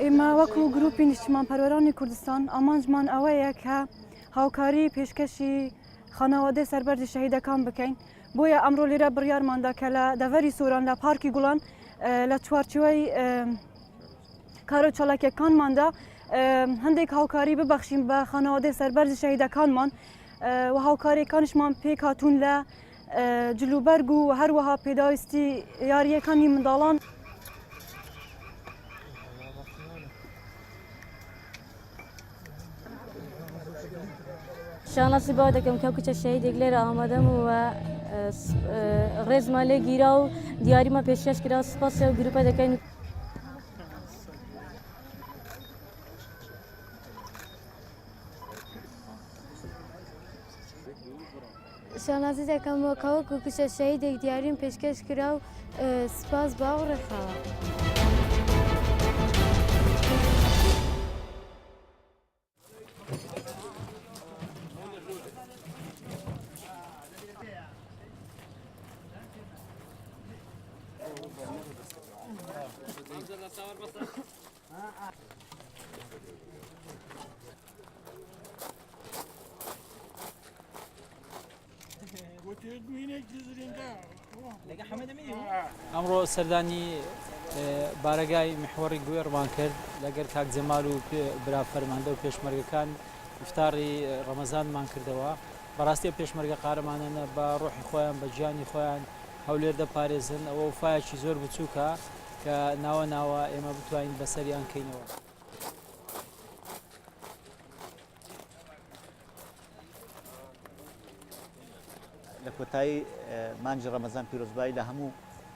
ئێمە وەکو گروپی نیشتیمانپەروەرانی کوردستان ئامانجمان ئەوەیە کە هاوکاری پێشکەشی خانەوادەی سەربەرزی شەهیدەکان بکەین. بۆیە ئەمڕۆ لێرە بڕیارماندا کە لە دەڤەری سۆران لە پارکی گوڵان لە چوارچوەی کارە چالاکیەکانماندا هەندێک هاوکاری ببەخشین بە خانەوادەی سەربەرزی شەهیدەکانمان و هاوکاریەکانشمان پێک هاتوون لە جلوبەرگ و هەروەها پێداویستی یاریەکانی منداڵان. شانسی با دکم که کچه شهیدێک لێرە ئامادەم و ڕێزمان لێ گیرا و دیاریمە پێشکەش کرا سپاسی و گروپە دەکەین. شانازی دەکەم وەکەوەکو کچە شەهیدێک دیاریم پێشکەش کرا و سپاس باو ڕێخاوە. ئەمڕۆ سەردانی بارەگای محوەڕی گوێڕمان کرد لەگەر کاک جەمال و برا فەرماندە و پێشمەرگەکان ئیفتاری ڕەمەزانمان کردەوە. بەڕاستی پێشمەرگە قارەمانانە بە ڕۆحی خۆیان بە گیانی خۆیان هەولێر دەپارێزن. ئەوە وفایەکی زۆر بچووکە کە ناوە ناوە ئێمە بتوانین بەسەریان کەینەوە. لە کۆتایی مانجی ڕەمەزان پیرۆزبایی لە هەموو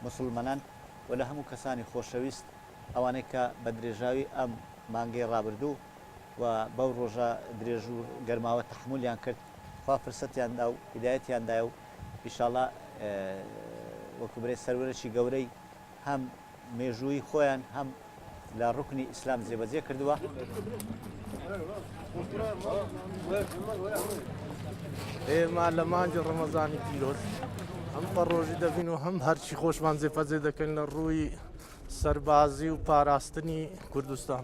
مسلمانان و لە هەموو کەسانی خۆشەویست ئەوانەی کە بە درێژاوی ئەم مانگەی ڕابردوو و بەو ڕۆژە درێژ و گەرماوە تەحمولیان کرد خوا فرسەتیاندا و هیدایەتیاندایە و ئینشاڵڵا وەکو برێ سەروەرەی گەورەی هەم مێژووی خۆیان هەم لە ڕوکنی ئیسلام جێبەجێ کردووە. ئێمە لە مانجی ڕەمەزانی پیرۆز هەم پەڕۆژی دەبین و هەم هەرچی خۆشمان جێپەجێ دەکەین لە ڕووی سەربازی و پاراستنی کوردستان.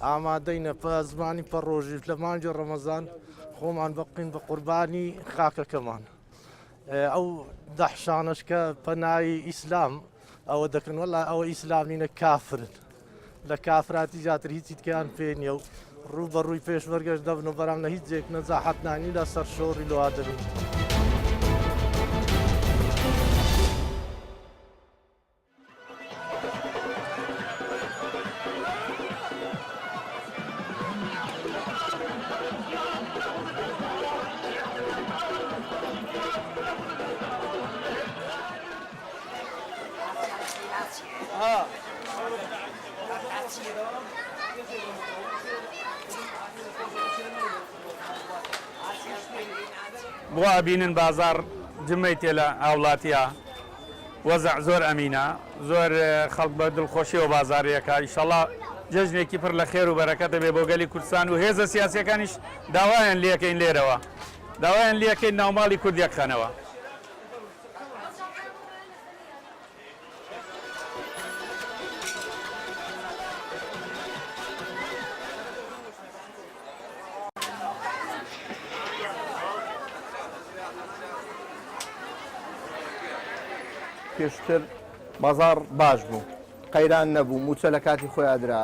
ئامادەینە پە زمانی پەڕۆژی لە مانجی ڕەمەزان خۆمان بقین بە قوربانی خاکەکەمان. ئەو دەحشانش کە پەناوی ئیسلام ئەوە دەکەن وەڵا ئەوە ئیسلامینە کافرن لە کافراتی جاتر هیچی تکیان پێ نییە و ڕوو بە ڕووی پێشمەرگەش دەبن و بەرام لە هیچ جێک نەجاحەت نانی لە سەر شۆڕی لەوا دەبین. بۆ ئەبینن بازار جمەی تێ لە ئاوڵاتیە وەزع زۆر ئەمینە زۆر خەڵک بە دڵخۆشیەوە بازارەکە ئینشەڵڵا جەژنێکی پڕ لە خێر و بەرەکەتە بێ بۆ گەلی کوردستان و هێزە سیاسیەکانیش داوایان لێکەین لێرەوە داوایان لێکەین ناوماڵی کوردیەک خەنەوە. پێشتر بازار باش بوو قەیران نەبوو موچە لە کاتی خۆیادرا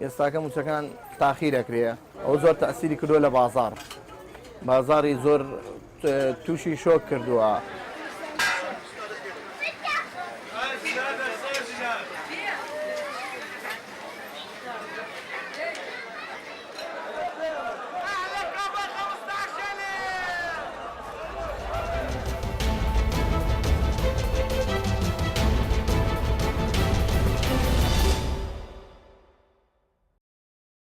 ئێستاکە موچەکان تاخیرەکرێ ئەو زۆر تەئسیری کردووە لە بازاری زۆر تووشی شۆک کردووە